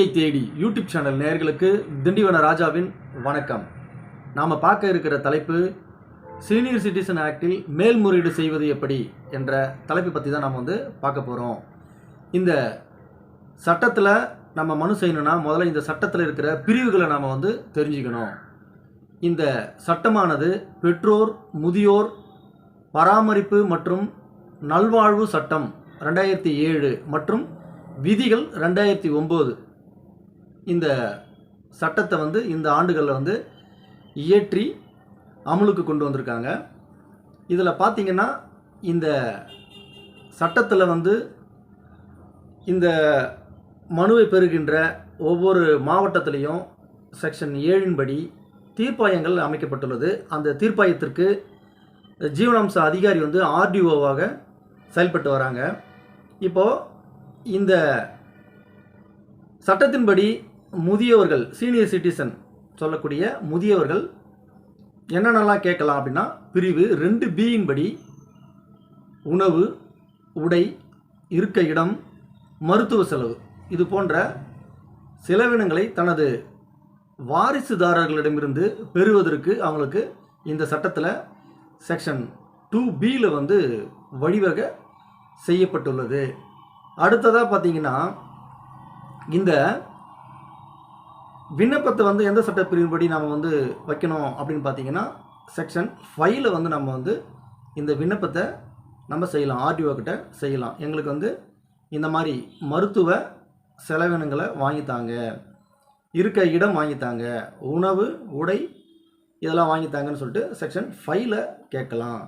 நீதியை தேடி YouTube channel நேயர்களுக்கு திண்டிவன ராஜாவின் வணக்கம். நாம் பார்க்க இருக்கிற தலைப்பு சீனியர் சிட்டிசன் ஆக்டில் மேல்முறையீடு செய்வது எப்படி என்ற தலைப்பை பற்றி தான் நாம் பார்க்க போகிறோம். இந்த சட்டத்தில் நம்ம மனு செய்யணும்னா முதல்ல இந்த சட்டத்தில் இருக்கிற பிரிவுகளை நாம் தெரிஞ்சுக்கணும். இந்த சட்டமானது பெற்றோர் முதியோர் பராமரிப்பு மற்றும் நல்வாழ்வு சட்டம் 2007 மற்றும் விதிகள் 2009 இந்த சட்டத்தை இந்த ஆண்டுகளில் இயற்றி அமலுக்கு கொண்டு வந்திருக்காங்க. இதில் பார்த்திங்கன்னா இந்த சட்டத்தில் இந்த மனுவை பெறுகின்ற ஒவ்வொரு மாவட்டத்திலையும் செக்ஷன் 7 படி தீர்ப்பாயங்கள் அமைக்கப்பட்டுள்ளது. அந்த தீர்ப்பாயத்திற்கு ஜீவனாம்ச அதிகாரி ஆர்டிஓவாக செயல்பட்டு வராங்க. இப்போது இந்த சட்டத்தின்படி முதியவர்கள் சீனியர் சிட்டிசன் சொல்லக்கூடிய முதியவர்கள் என்னென்னலாம் கேட்கலாம் அப்படின்னா, பிரிவு 2B படி உணவு, உடை, இருக்க இடம், மருத்துவ செலவு இது போன்ற செலவினங்களை தனது வாரிசுதாரர்களிடமிருந்து பெறுவதற்கு அவங்களுக்கு இந்த சட்டத்தில் செக்ஷன் 2Bயில் வழிவகை செய்யப்பட்டுள்ளது. அடுத்ததாக பார்த்தீங்கன்னா, இந்த விண்ணப்பத்தை எந்த சட்டப்பிரிவின்படி நாம் வைக்கணும் அப்படின்னு பார்த்தீங்கன்னா, செக்ஷன் 5ல் நம்ம இந்த விண்ணப்பத்தை நம்ம செய்யலாம். ஆர்டிஓ கிட்ட செய்யலாம். எங்களுக்கு இந்த மாதிரி மருத்துவ செலவினங்களை வாங்கித்தாங்க, இருக்க இடம் வாங்கித்தாங்க, உணவு உடை இதெல்லாம் வாங்கித்தாங்கன்னு சொல்லிட்டு செக்ஷன் 5ல் கேட்கலாம்.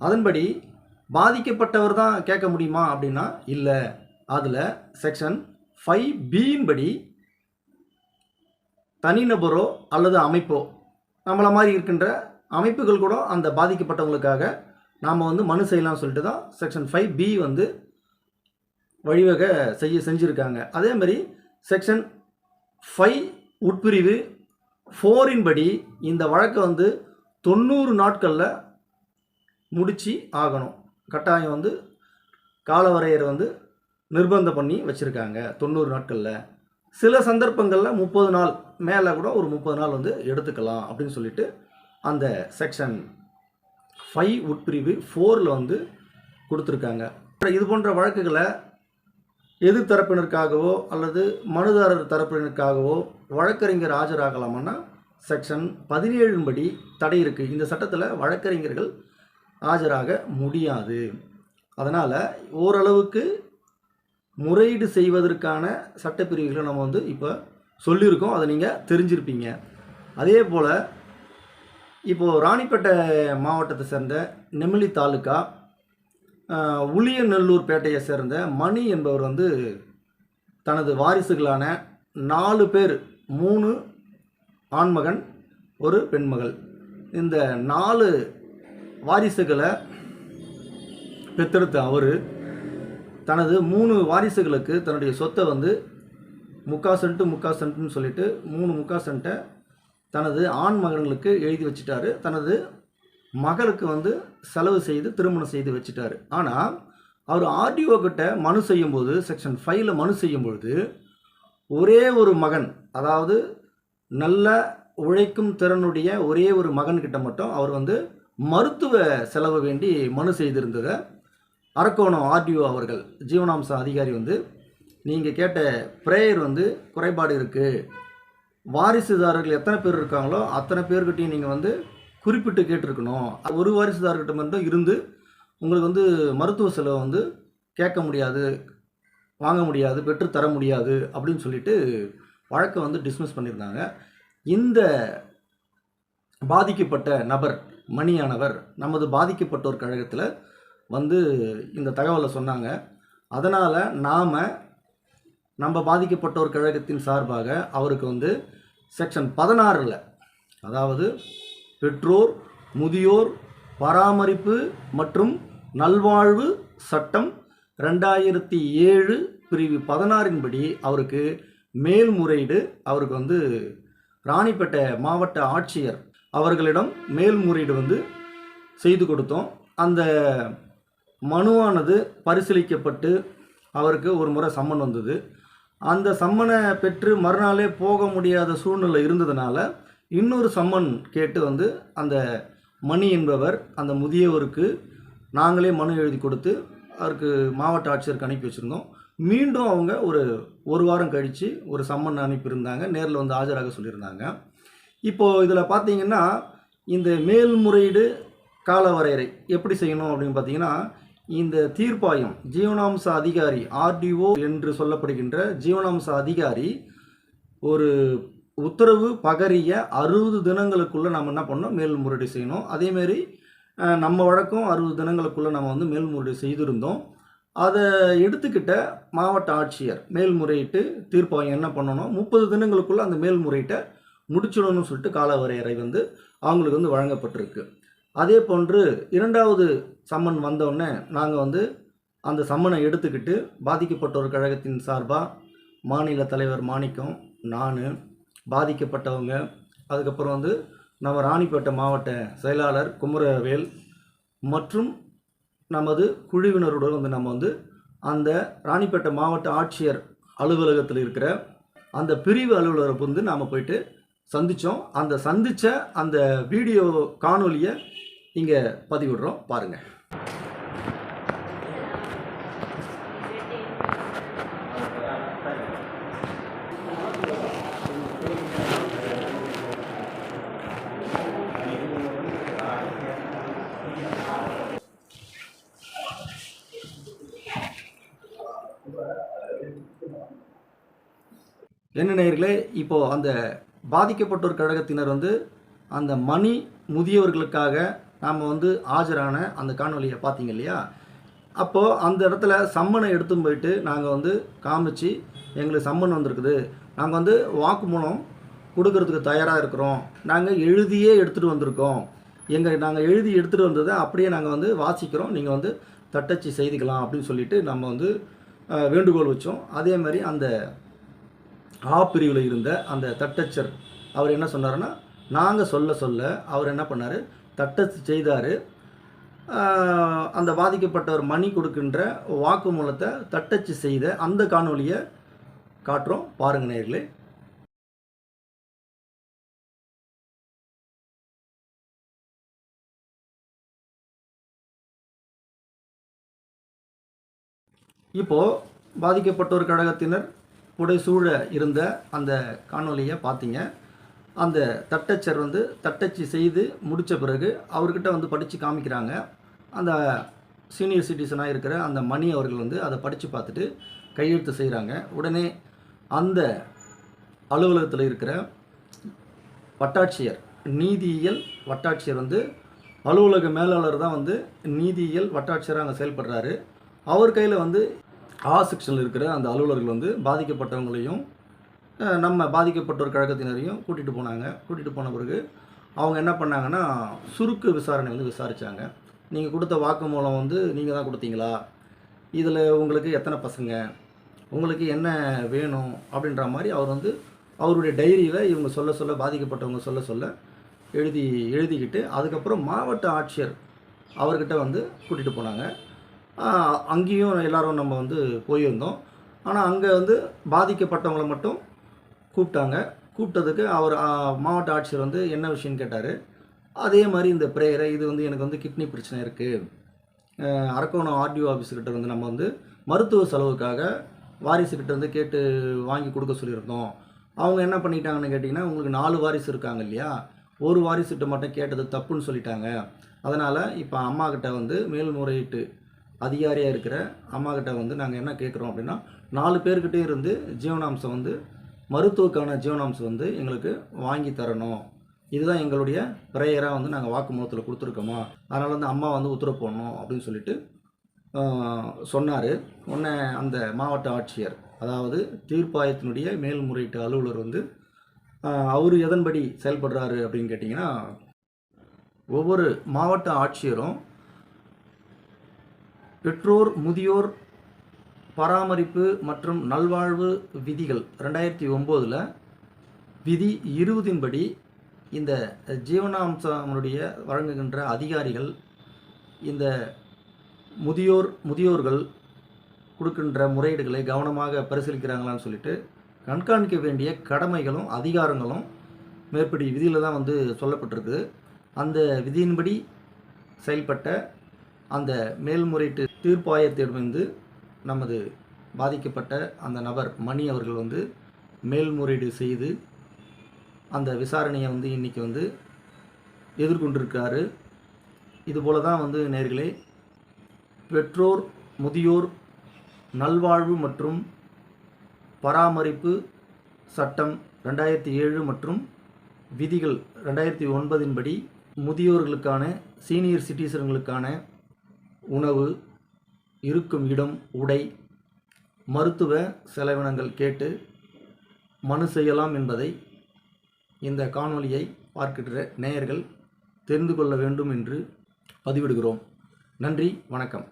அதன்படி பாதிக்கப்பட்டவர் தான் கேட்க முடியுமா அப்படின்னா இல்லை. அதில் செக்ஷன் 5B படி தனிநபரோ அல்லது அமைப்போ நம்மளை மாதிரி இருக்கின்ற அமைப்புகள் கூட அந்த பாதிக்கப்பட்டவங்களுக்காக நாம் மனு செய்யலாம்னு சொல்லிட்டு தான் செக்ஷன் 5B வழிவகை செஞ்சுருக்காங்க. அதே மாதிரி செக்ஷன் 5 உட்பிரிவு 4 படி இந்த வழக்கை 90 நாட்களில் முடித்து ஆகணும். கட்டாயம் காலவரையறை நிர்பந்தம் பண்ணி வச்சுருக்காங்க 90 நாட்களில். சில சந்தர்ப்பங்களில் 30 நாள் மேலே கூட ஒரு 30 நாள் எடுத்துக்கலாம் அப்படின்னு சொல்லிட்டு அந்த செக்ஷன் 5 உட்பிரிவு 4ல் கொடுத்துருக்காங்க. இது போன்ற வழக்குகளை எதிர்த்தரப்பினருக்காகவோ அல்லது மனுதாரர் தரப்பினருக்காகவோ வழக்கறிஞர் ஆஜராகலாமன்னா செக்ஷன் 17 படி தடை இருக்குது. இந்த சட்டத்தில் வழக்கறிஞர்கள் ஆஜராக முடியாது. அதனால் ஓரளவுக்கு முறையீடு செய்வதற்கான சட்டப்பிரிவுகளை நம்ம இப்போ சொல்லியிருக்கோம். அதை நீங்கள் தெரிஞ்சிருப்பீங்க. அதே போல் இப்போது ராணிப்பேட்டை மாவட்டத்தை சேர்ந்த நெமிலி தாலுக்கா உளியநல்லூர் பேட்டையை சேர்ந்த மணி என்பவர் தனது வாரிசுகளான 4 பேர், 3 ஆண்மகன் 1 பெண்மகள், இந்த 4 வாரிசுகளை பெற்றெடுத்த அவர் தனது 3 வாரிசுகளுக்கு தன்னுடைய சொத்தை 3/4 சென்ட்னு சொல்லிட்டு 3/4 தனது ஆண் மகன்களுக்கு எழுதி வச்சுட்டாரு. தனது மகளுக்கு செலவு செய்து திருமணம் செய்து வச்சுட்டாரு. ஆனால் அவர் ஆர்டிஓ கிட்ட மனு செய்யும்போது செக்ஷன் 5ல் மனு செய்யும்பொழுது ஒரே ஒரு மகன், அதாவது நல்ல உழைக்கும் திறனுடைய ஒரே ஒரு மகன்கிட்ட மட்டும் அவர் மருத்துவ செலவு வேண்டி மனு செய்திருந்ததை அரக்கோணம் ஆர்டிஓ அவர்கள் ஜீவனாம்ச அதிகாரி நீங்கள் கேட்ட ப்ரேயர் குறைபாடு இருக்குது, வாரிசுதாரர்கள் எத்தனை பேர் இருக்காங்களோ அத்தனை பேர்கிட்டையும் நீங்கள் குறிப்பிட்டு கேட்டிருக்கணும். ஒரு வாரிசுதாரர்கிட்ட மட்டும் இருந்து உங்களுக்கு மருத்துவ செலவு கேட்க முடியாது, வாங்க முடியாது, பெற்றுத்தர முடியாது அப்படின்னு சொல்லிட்டு வழக்கை டிஸ்மிஸ் பண்ணியிருந்தாங்க. இந்த பாதிக்கப்பட்ட நபர் மணியானவர் நமது பாதிக்கப்பட்டோர் கழகத்தில் இந்த தகவலை சொன்னாங்க. அதனால் நம்ம பாதிக்கப்பட்டோர் கழகத்தின் சார்பாக அவருக்கு செக்ஷன் 16ல், அதாவது பெற்றோர் முதியோர் பராமரிப்பு மற்றும் நல்வாழ்வு சட்டம் 2007 பிரிவு 16 படி அவருக்கு மேல்முறையீடு அவருக்கு ராணிப்பேட்டை மாவட்ட ஆட்சியர் அவர்களிடம் மேல்முறையீடு செய்து கொடுத்தோம். அந்த மனுவானது பரிசீலிக்கப்பட்டு அவருக்கு ஒரு முறை சம்மன் வந்தது. அந்த சம்மனை பெற்று மறுநாளே போக முடியாத சூழ்நிலை இருந்ததுனால இன்னொரு சம்மன் கேட்டு வந்து அந்த மணி என்பவர் அந்த முதியவருக்கு நாங்களே மனு எழுதி கொடுத்து அவருக்கு மாவட்ட ஆட்சியருக்கு அனுப்பி வச்சுருந்தோம். மீண்டும் அவங்க ஒரு வாரம் கழித்து ஒரு சம்மன் அனுப்பியிருந்தாங்க, நேரில் வந்து ஆஜராக சொல்லியிருந்தாங்க. இப்போது இதில் பார்த்தீங்கன்னா இந்த மேல்முறையீடு காலவரையறை எப்படி செய்யணும் அப்படின்னு பார்த்தீங்கன்னா, இந்த தீர்ப்பாயம் ஜீவனாம்ச அதிகாரி ஆர்டிஓ என்று சொல்லப்படுகின்ற ஜீவனாம்ச அதிகாரி ஒரு உத்தரவு பகரிய 60 தினங்களுக்குள்ளே நம்ம என்ன பண்ணோம், மேல்முறையீடு செய்யணும். அதேமாரி நம்ம வழக்கம் 60 தினங்களுக்குள்ளே நம்ம வந்து மேல்முறையீடு செய்திருந்தோம். அதை எடுத்துக்கிட்ட மாவட்ட ஆட்சியர் மேல்முறையீட்டு தீர்ப்பாயம் என்ன பண்ணணும், 30 தினங்களுக்குள்ளே அந்த மேல்முறையீட்டை முடிச்சிடணும்னு சொல்லிட்டு காலவரையறை வந்து அவங்களுக்கு வந்து வழங்கப்பட்டிருக்கு. அதே போன்று 2வது சம்மன் வந்தோடனே நாங்கள் வந்து அந்த சம்மனை எடுத்துக்கிட்டு பாதிக்கப்பட்டோர் கழகத்தின் சார்பாக மாநில தலைவர் மாணிக்கம், நான், பாதிக்கப்பட்டவங்க, அதுக்கப்புறம் வந்து நம்ம ராணிப்பேட்டை மாவட்ட செயலாளர் குமரவேல் மற்றும் நமது குழுவினருடன் வந்து நம்ம வந்து அந்த ராணிப்பேட்டை மாவட்ட ஆட்சியர் அலுவலகத்தில் இருக்கிற அந்த பிரிவு அலுவலரை வந்து நாம் போயிட்டு சந்தித்தோம். அந்த சந்தித்த அந்த வீடியோ காணொலியை இங்கே பதிவிடுறோம், பாருங்கள். என்ன நேயர்களே, இப்போது அந்த பாதிக்கப்பட்டோர் கழகத்தினர் வந்து அந்த மணி முதியவர்களுக்காக நாம் வந்து ஆஜரான அந்த காணொலியை பார்த்தீங்க இல்லையா? அப்போது அந்த இடத்துல சம்மனை எடுத்துன்னு போயிட்டு நாங்கள் வந்து காமிச்சு, எங்களுக்கு சம்மன் வந்திருக்குது, நாங்கள் வந்து வாக்குமூலம் கொடுக்கறதுக்கு தயாராக இருக்கிறோம், நாங்கள் எழுதியே எடுத்துகிட்டு வந்திருக்கோம், நாங்கள் எழுதி எடுத்துகிட்டு வந்ததை அப்படியே நாங்கள் வந்து வாசிக்கிறோம், நீங்கள் வந்து தட்டச்சு செய்துக்கலாம் அப்படின்னு சொல்லிட்டு நம்ம வந்து வேண்டுகோள் வச்சோம். அதே மாதிரி அந்த ஆ பிரிவில் இருந்த அந்த தட்டச்சர் அவர் என்ன சொன்னார்னா, நாங்கள் சொல்ல அவர் என்ன பண்ணார், தட்டச்சு செய்தார். அந்த பாதிக்கப்பட்டவர் மணி கொடுக்கின்ற வாக்குமூலத்தை தட்டச்சு செய்த அந்த காணொலியை காட்டுறோம், பாருங்க நேயர்களே. இப்போது பாதிக்கப்பட்டோர் கழகத்தினர் புடைசூழ இருந்த அந்த காணொலியை பார்த்தீங்க. அந்த தட்டச்சர் வந்து தட்டச்சு செய்து முடித்த பிறகு அவர்கிட்ட வந்து படித்து காமிக்கிறாங்க. அந்த சீனியர் சிட்டிசனாக இருக்கிற அந்த மணி அவர்கள் வந்து அதை படித்து பார்த்துட்டு கையெழுத்து செய்கிறாங்க. உடனே அந்த அலுவலகத்தில் இருக்கிற வட்டாட்சியர், நீதியியல் வட்டாட்சியர் வந்து அலுவலக மேலாளர் தான் வந்து நீதியியல் வட்டாட்சியராக அங்கே செயல்படுறாரு. அவர் கையில் வந்து ஆ செக்ஷனில் இருக்கிற அந்த அலுவலர்கள் வந்து பாதிக்கப்பட்டவங்களையும் நம்ம பாதிக்கப்பட்டோர் கழகத்தினரையும் கூட்டிகிட்டு போனாங்க. கூட்டிகிட்டு போன பிறகு அவங்க என்ன பண்ணாங்கன்னா, சுருக்கு விசாரணை வந்து விசாரித்தாங்க. நீங்கள் கொடுத்த வாக்குமூலம் வந்து நீங்கள் தான் கொடுத்தீங்களா, இதில் உங்களுக்கு எத்தனை பசங்க, உங்களுக்கு என்ன வேணும் அப்படின்ற மாதிரி அவர் வந்து அவருடைய டைரியில் இவங்க சொல்ல பாதிக்கப்பட்டவங்க சொல்ல எழுதிக்கிட்டு அதுக்கப்புறம் மாவட்ட ஆட்சியர் அவர்கிட்ட வந்து கூட்டிகிட்டு போனாங்க. அங்கேயும் எல்லோரும் நம்ம வந்து போயிருந்தோம். ஆனால் அங்கே வந்து பாதிக்கப்பட்டவங்களை மட்டும் கூப்பிட்டாங்க. கூப்பிட்டதுக்கு அவர் மாவட்ட ஆட்சியர் வந்து என்ன விஷயம்னு கேட்டார். அதே மாதிரி இந்த ப்ரேயரை, இது வந்து எனக்கு வந்து கிட்னி பிரச்சனை இருக்குது, அரக்கோணம் ஆர்டிஓ ஆஃபீஸர்கிட்ட வந்து நம்ம வந்து மருத்துவ செலவுக்காக வாரிசுக்கிட்ட வந்து கேட்டு வாங்கி கொடுக்க சொல்லியிருந்தோம். அவங்க என்ன பண்ணிட்டாங்கன்னு கேட்டிங்கன்னா, உங்களுக்கு 4 வாரிசு இருக்காங்க இல்லையா, ஒரு வாரிசுகிட்ட மட்டும் கேட்டது தப்புன்னு சொல்லிட்டாங்க. அதனால் இப்போ அம்மாக்கிட்ட வந்து மேல்முறையீட்டு அதிகாரியாக இருக்கிற அம்மாக்கிட்ட வந்து நாங்கள் என்ன கேட்குறோம் அப்படின்னா, 4 பேர்கிட்டே இருந்து ஜீவனாம்சம் வந்து மருத்துவக்கான ஜீவனாம்சம் வந்து எங்களுக்கு வாங்கி தரணும், இதுதான் எங்களுடைய ப்ரேயராக வந்து நாங்கள் வாக்குமூலத்தில் கொடுத்துருக்கோமா, அதனால் வந்து அம்மா வந்து உத்தரவு போடணும் அப்படின்னு சொல்லிட்டு சொன்னார். உடனே அந்த மாவட்ட ஆட்சியர், அதாவது தீர்ப்பாயத்தினுடைய மேல்முறையீட்டு அலுவலர் வந்து அவர் எதன்படி செயல்படுறாரு அப்படின்னு கேட்டிங்கன்னா, ஒவ்வொரு மாவட்ட ஆட்சியரும் பெற்றோர் முதியோர் பராமரிப்பு மற்றும் நல்வாழ்வு விதிகள் 2009 விதி 20 படி இந்த ஜீவனாம்சனுடைய வழங்குகின்ற அதிகாரிகள் இந்த முதியோர்கள் கொடுக்கின்ற முறையீடுகளை கவனமாக பரிசீலிக்கிறாங்களான்னு சொல்லிட்டு கண்காணிக்க வேண்டிய கடமைகளும் அதிகாரங்களும் மேற்படி விதியில் தான் வந்து சொல்லப்பட்டிருக்கு. அந்த விதியின்படி செயல்பட்ட அந்த மேல்முறையீட்டு தீர்ப்பாயத்திடமிருந்து நமது பாதிக்கப்பட்ட அந்த நபர் மணி அவர்கள் வந்து மேல்முறையீடு செய்து அந்த விசாரணையை வந்து இன்றைக்கி வந்து எதிர்கொண்டிருக்காரு. இதுபோல தான் வந்து நேயர்களே, பெற்றோர் முதியோர் நல்வாழ்வு மற்றும் பராமரிப்பு சட்டம் 2007 மற்றும் விதிகள் 2009 படி முதியோர்களுக்கான சீனியர் சிட்டிசன்களுக்கான உணவு, இருக்கும் இடம், உடை, மருத்துவ செலவினங்கள் கேட்டு மனு செய்யலாம் என்பதை இந்த காணொளியை பார்க்கின்ற நேயர்கள் தெரிந்து கொள்ள வேண்டும் என்று பதிவிடுகிறோம். நன்றி, வணக்கம்.